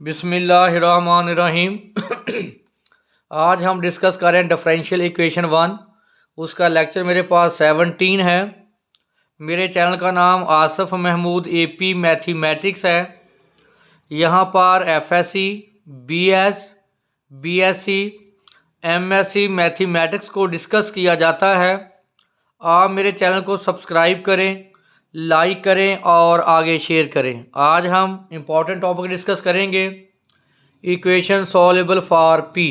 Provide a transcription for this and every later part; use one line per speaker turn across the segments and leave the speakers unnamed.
बिस्मिल्लाहिर्रहमानिर्रहीम। आज हम डिस्कस करें डिफरेंशियल इक्वेशन 1। उसका लेक्चर मेरे पास 17 है। मेरे चैनल का नाम आसिफ महमूद एपी मैथमेटिक्स है। यहाँ पर FSc, BS, BSc, MSc mathematics को डिस्कस किया जाता है। आप मेरे चैनल को सब्सक्राइब करें, लाइक करें और आगे शेयर करें। आज हम इम्पॉर्टेंट टॉपिक डिस्कस करेंगे, इक्वेशन सॉल्वेबल फॉर पी।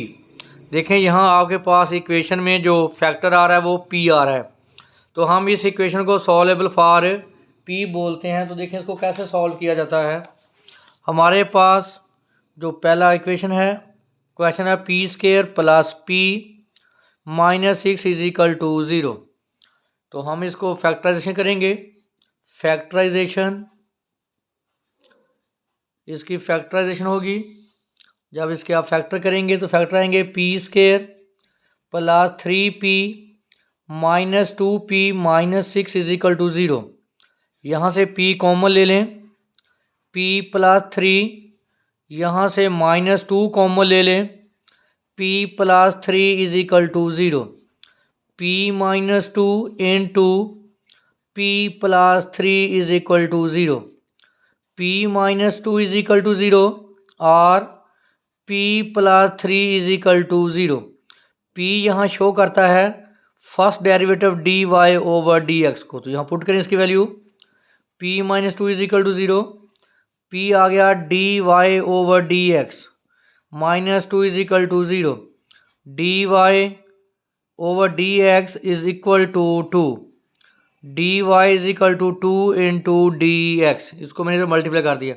देखें यहाँ आपके पास इक्वेशन में जो फैक्टर आ रहा है वो पी आ रहा है, तो हम इस इक्वेशन को सॉल्वेबल फॉर पी बोलते हैं। तो देखें इसको कैसे सॉल्व किया जाता है। हमारे पास जो पहला इक्वेशन है, क्वेश्चन है P square plus P minus 6 is equal to 0। तो हम इसको फैक्टराइजेशन करेंगे। फैक्टराइजेशन, इसकी फैक्टराइजेशन होगी। जब इसके आप फैक्टर करेंगे तो फैक्टर आएंगे p square plus 3p minus 2p minus 6 is equal to 0। यहाँ से p कॉमन ले लें, p प्लस 3, यहाँ से माइनस 2 कॉमन ले लें, p plus 3 is equal to 0। p minus 2 into p plus 3 is equal to 0। p minus 2 is equal to 0 और p plus 3 is equal to 0। p यहाँ शो करता है first derivative d y over d x को, तो यहाँ put करें इसकी value. p minus 2 is equal to 0, p आ गया d y over d x minus 2 is equal to 0। D y over d x is equal to 2, d y is equal to 2 into d x. इसको मैंने multiply कर दिया।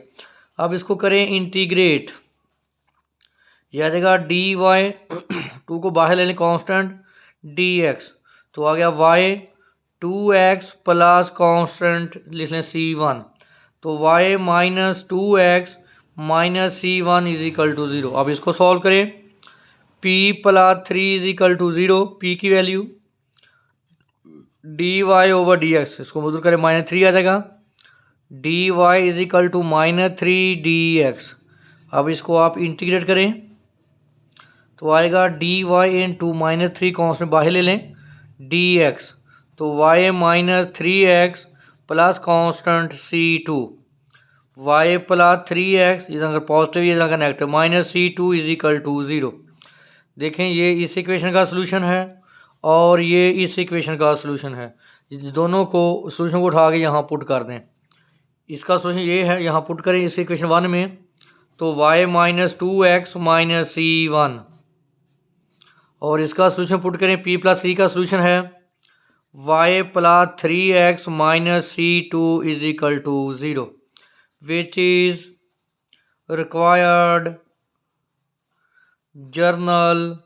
अब इसको करें integrate. यह आ जाएगा डी वाई, 2 को बाहर ले लें कांस्टेंट, डी एक्स तो आ गया वाई 2x प्लस कांस्टेंट लिख लें c1, तो y minus 2x minus c1 is equal to 0। अब इसको सॉल्व करें। p plus 3 is equal to 0, p की value d y over d x, इसको मजदूर करें माइनस 3 आ जाएगा। D y is equal to minus 3 d x. अब इसको आप इंटीग्रेट करें तो आएगा d y into minus 3 constant बाहर ले लें, डी एक्स तो y minus 3x plus constant c2, y plus 3x इधर अगर पॉजिटिव इधर अगर negative minus c2 is equal to 0। देखें ये इस इक्वेशन का सलूशन है और ये इस इक्वेशन का सलूशन है। दोनों को सलूशन को उठा के यहाँ पुट कर दें। इसका सलूशन ये है, यहाँ पुट करें इस इक्वेशन 1 में, तो y minus 2x minus c1 और इसका सलूशन पुट करें p प्लस 3 का सलूशन है y plus 3x minus c2 is equal to 0 which is required general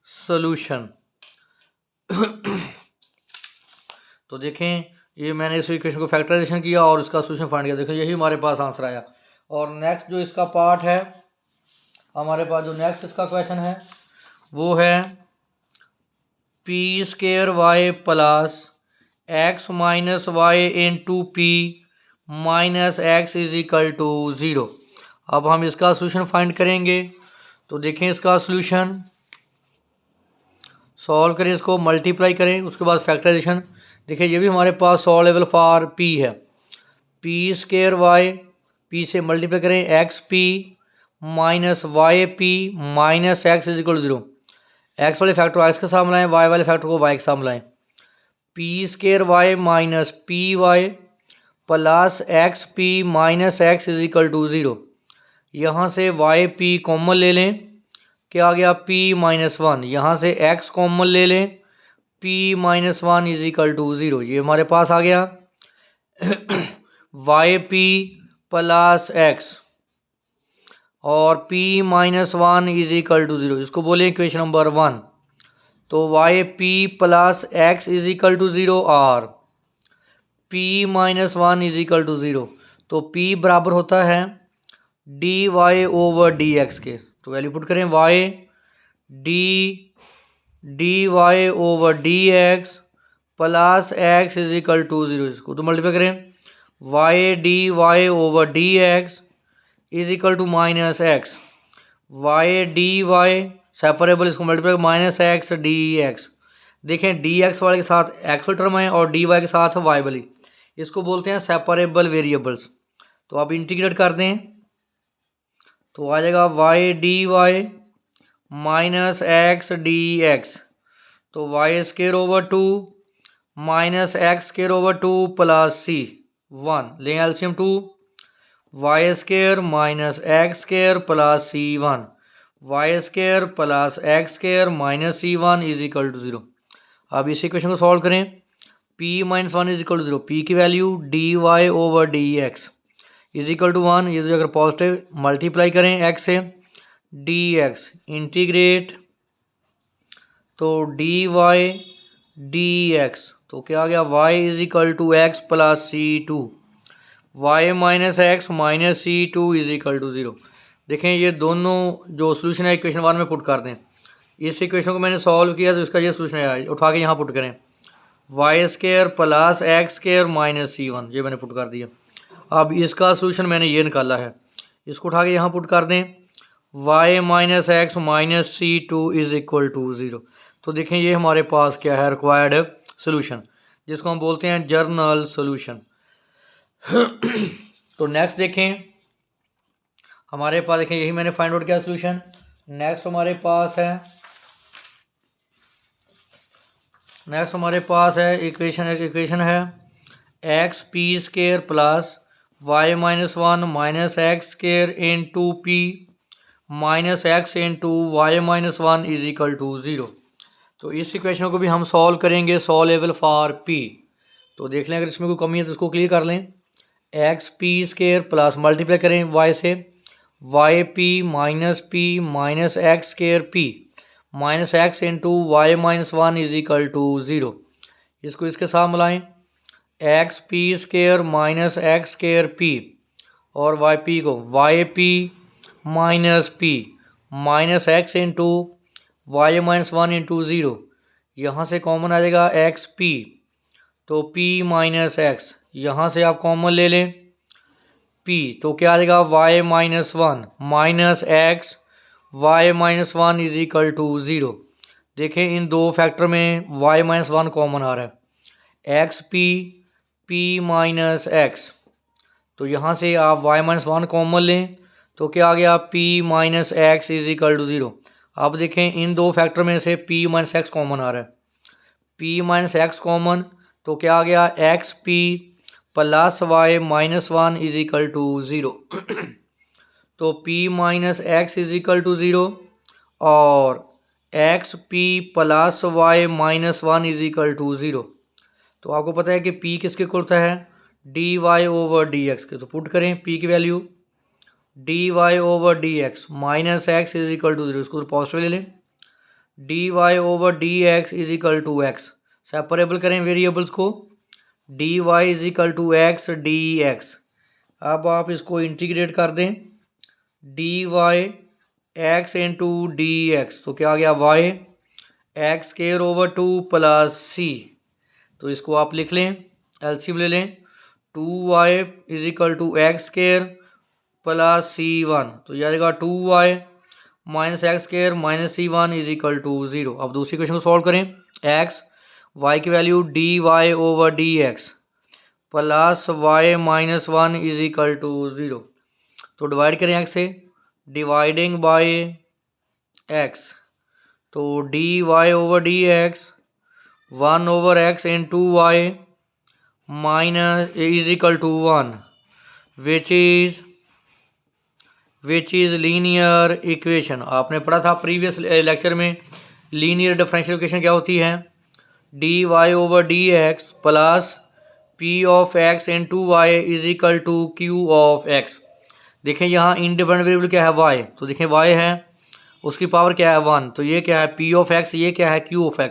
solution. तो देखें ये मैंने इस इक्वेशन को फैक्टराइजेशन किया और इसका सॉल्यूशन फाइंड किया। देखो यही हमारे पास आंसर आया। और नेक्स्ट जो इसका पार्ट है, हमारे पास जो नेक्स्ट इसका क्वेश्चन है वो है P square y plus x minus y into p minus x is equal to 0। अब हम इसका सॉल्यूशन फाइंड करेंगे। तो देखें इसका सॉल्यूशन सॉल्व करें, इसको मल्टीप्लाई करें, उसके बाद फैक्टराइजेशन। देखिए ये भी हमारे पास सॉल्वेबल फॉर पी है। पी स्क्वायर वाई, पी से मल्टीप्लाई करें x p minus y p minus x is equal to 0। X वाले फैक्टर को एक्स के साथ मिलाएं, वाई वाले फैक्टर को वाई के साथ मिलाएं। P square y minus p y plus x p minus x is equal to 0। यहाँ से वाई पी कॉमन ले लें, क्या आ गया p माइनस 1। यहाँ से x कॉमन ले लें, p minus 1 is equal to 0। ये हमारे पास आ गया वाई पी प्लस एक्स और p minus 1 is equal to 0। इसको बोले इक्वेशन नंबर 1। तो y p plus x is equal to 0 और p minus 1 is equal to 0। तो p बराबर होता है d y over d x के। तो वैल्यू पुट करें y d y over d x plus x is equal to 0। इसको तो मल्टीप्लाई करें y d y over d x is equal to minus x, y d y separable, इसको multiply minus x d x. देखें d x वाले के साथ actual term है और डी वाई के साथ वाई वाली, इसको बोलते हैं सेपरेबल वेरिएबल्स। तो आप इंटीग्रेट कर दें तो आ जाएगा y d y minus x d x, तो y square over two minus x square over two plus c 1, लें LCM 2, y square minus x square plus c 1, y square plus x square minus c 1 is equal to 0। अब इस equation को solve करें, p minus 1 is equal to 0, p की value d y over d x is equal to 1, ये अगर positive multiply करें x से d x integrate तो डी वाई डी एक्स, तो क्या आ गया y is equal to x plus c 2, y minus x minus c 2 is equal to 0। देखें ये दोनों जो सोल्यूशन है इक्वेशन 1 में पुट कर दें। इस इक्वेशन को मैंने सॉल्व किया तो इसका ये सोल्यूशन है, उठा के यहाँ पुट करें, y square plus x square minus c 1, ये मैंने पुट कर दिया। अब इसका सोल्यूशन मैंने ये निकाला है, इसको उठा के यहाँ पुट कर दें, y minus x minus c 2 is equal to 0। तो देखें ये हमारे पास क्या है, रिक्वायर्ड सोल्यूशन, जिसको हम बोलते हैं जर्नल सोल्यूशन। तो नेक्स्ट देखें हमारे पास, देखें यही मैंने फाइंड आउट किया सोल्यूशन। नेक्स्ट हमारे पास है इक्वेशन है x p square plus y minus 1 minus x square into p minus x into y minus 1 is equal to 0। तो इस इक्वेशन को भी हम सॉल्व करेंगे, सॉल्वेबल फॉर पी। तो देख लें अगर इसमें कोई कमी है तो इसको क्लियर कर लें, x p square plus multiply करें वाई से, y p minus x square p minus x into y minus 1 is equal to 0। इसको इसके साथ मिलाएं, x p square minus x square p और वाई पी को y p minus x into y minus 1 into 0, यहाँ से common आ जाएगा एक्स पी, तो p माइनस एक्स यहाँ से आप कॉमन ले लें p, तो क्या आ जाएगा y minus 1 minus x y minus 1 is equal to 0। देखें इन दो फैक्टर में y माइनस 1 कॉमन आ रहा है, एक्स p माइनस एक्स, तो यहाँ से आप y माइनस 1 कॉमन लें तो क्या आ गया p minus x is equal to 0। अब देखें इन दो फैक्टर में से p माइनस एक्स कॉमन आ रहा है, p माइनस एक्स कॉमन, तो क्या आ गया x p plus y minus 1 is equal to 0। तो p minus x is equal to 0 और x p plus y minus 1 is equal to 0। तो आपको पता है कि p किसके इक्वल होता है, d y over d x के। तो पुट करें p की value d y over d x minus x is equal to 0, इसको पॉजिटिव ले लें, d y over d x is equal to x, separable करें वेरिएबल्स को, d y is equal to x d x. अब आप इसको integrate कर दें, d y x into d x, तो क्या आ गया y x square over 2 plus c, तो इसको आप लिख लें, एलसीएम ले लें, 2y is equal to x square plus c 1, तो यह आ जाएगा 2y minus x square minus c 1 is equal to 0। अब दूसरी क्वेश्चन को सॉल्व करें, एक्स y की value d y over d x plus y minus 1 is equal to 0। तो डिवाइड करें x से, डिवाइडिंग बाय x, तो d y over d x 1 over x into y minus is equal to 1 which is linear equation. आपने पढ़ा था previous lecture में, linear differential equation क्या होती है, d y over d x plus p of x into y is equal to q of x. देखें यहाँ independent variable क्या है y, तो देखें y है, उसकी पावर क्या है 1, तो ये क्या है p ऑफ x, ये क्या है q ऑफ x,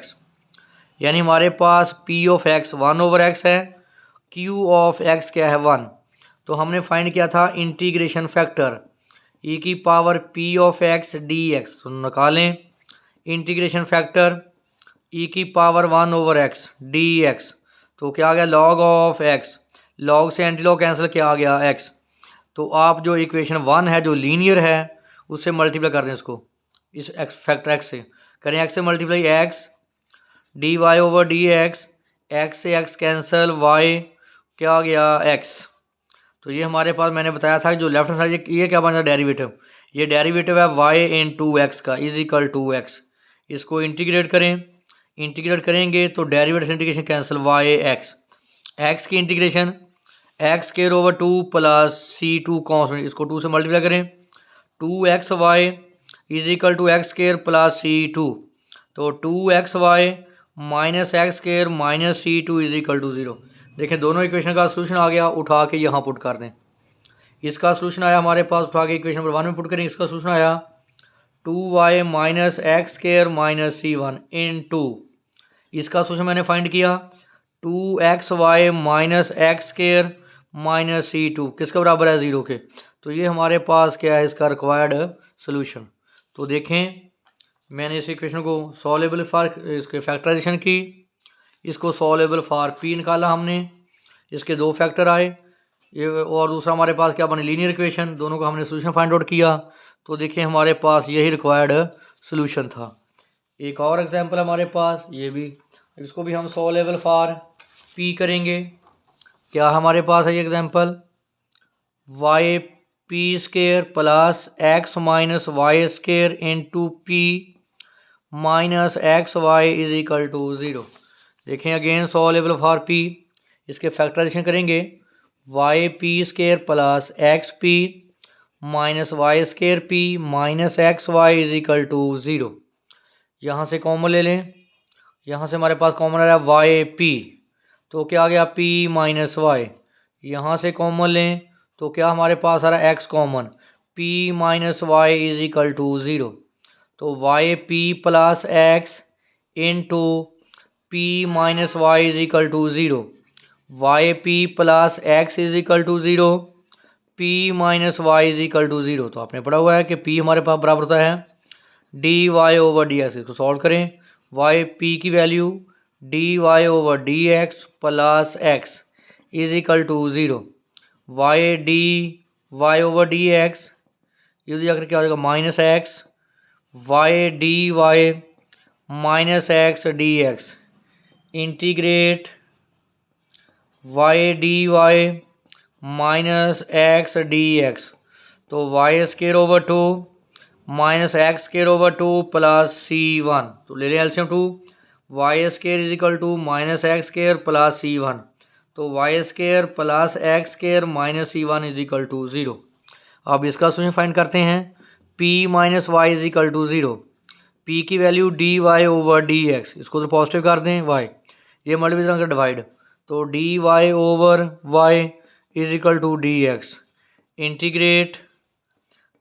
यानी हमारे पास p of x 1 over x है, q ऑफ x क्या है 1। तो हमने फाइंड किया था इंटीग्रेशन फैक्टर e की power p of x dx, तो निकालें इंटीग्रेशन फैक्टर e की पावर 1 ओवर x dx, तो क्या आ गया लॉग ऑफ x, लॉग से एंटी लॉग कैंसिल, क्या आ गया x, तो आप जो इक्वेशन 1 है जो लीनियर है उससे मल्टीप्लाई कर दें इसको, इस एक्स फैक्टर एक्स से करें, एक्स से multiply x d y over d x, x से एक्स कैंसिल, वाई क्या आ गया एक्स। तो ये हमारे पास मैंने बताया था जो लेफ्ट हैंड साइड ये क्या बन जाए डेरिवेटिव, ये डेरिवेटिव है वाई इन 2x का इज इक्वल 2x। इसको इंटीग्रेट करें, इंटीग्रेट करेंगे तो derivative integration cancel, y x, x की integration x square over 2 plus c2 constant, इसको 2 से मल्टीप्लाई करें, 2xy is equal to x square plus c2, तो 2xy minus x square minus c2 is equal to 0। देखें दोनों equation का solution आ गया, उठा के यहाँ पुट कर दें। इसका सोल्यूशन आया हमारे पास, उठा के इक्वेशन नंबर 1 में पुट करेंगे, इसका सोल्यूशन आया 2y minus x square minus c1 इन 2, इसका सोल्यूशन मैंने फाइंड किया 2xy minus x square minus c2 किसके बराबर है 0 के। तो ये हमारे पास क्या है इसका रिक्वायर्ड सोल्यूशन। तो देखें मैंने इस इक्वेशन को सॉल्युबल फॉर इसके फैक्टराइजेशन की, इसको सॉल्युबल फॉर p निकाला हमने, इसके 2 फैक्टर आए, ये और दूसरा हमारे पास क्या बने लीनियर इक्वेशन, दोनों का हमने सोल्यूशन फाइंड आउट किया। तो देखिए हमारे पास यही रिक्वायर्ड सोल्यूशन था। एक और एग्जांपल हमारे पास ये भी, इसको भी हम सॉल्युबल फॉर p करेंगे। क्या हमारे पास है ये example, y p square plus x minus y square into p minus x y is equal to 0। देखें अगेन सॉल्युबल फॉर p, इसके फैक्टराइजेशन करेंगे, y p square plus x p minus y square p minus x y is equal to 0। यहाँ से common ले लें, यहाँ से हमारे पास कॉमन आ रहा है वाई पी, तो क्या आ गया p माइनस वाई, यहाँ से कॉमन लें तो क्या हमारे पास आ रहा है x common, p minus y is equal to 0। तो y p plus x into p minus y is equal to 0, y p plus x is equal to 0, p minus y is equal to 0। तो आपने पढ़ा हुआ है कि p हमारे पास बराबर होता है d y over d x. इसको सॉल्व करें, वाई पी की value d y over d x plus x is equal to 0, y d y over d x ये जाकर क्या हो जाएगा minus x, y d y minus x d x, integrate y d y minus x d x, तो y square over 2 minus x square over 2 plus c1, तो ले लें LCM 2, y square is equal to minus x square plus c1, तो y square plus x square minus c1 is equal to 0। अब इसका solution find करते हैं, p minus y is equal to 0, p की value d y over d x, इसको तो positive कर दें y, ये मल्टीप्लाई कर डिवाइड, तो d y over y is equal to d x, integrate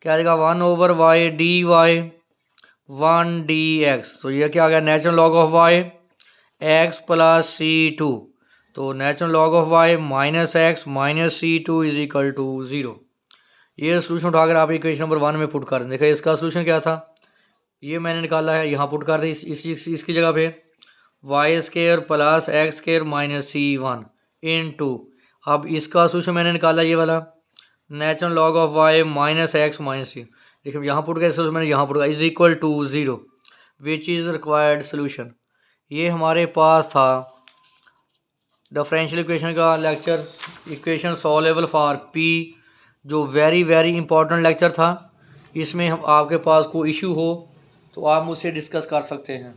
क्या आ जाएगा 1 over y d y 1 d x, तो ये क्या आ गया natural log of y x plus c2, तो natural log of y minus x minus c2 is equal to 0। ये सोल्यूशन उठाकर आप इक्वेशन नंबर 1 में पुट कर दें। देखिए इसका सोल्यूशन क्या था, ये मैंने निकाला है, यहाँ पुट कर दें इसकी जगह पे y square plus x square minus c1 into, अब इसका सोल्यूशन मैंने निकाला ये वाला natural log of y minus x minus c, देखिए यहाँ पुट कर मैंने यहाँ पुट कर is equal to 0 which is required solution. ये हमारे पास था डिफरेंशियल इक्वेशन का lecture, equation solvable for p, जो वेरी इंपॉर्टेंट लेक्चर था। इसमें हम आपके पास कोई इशू हो तो आप मुझसे डिस्कस कर सकते हैं।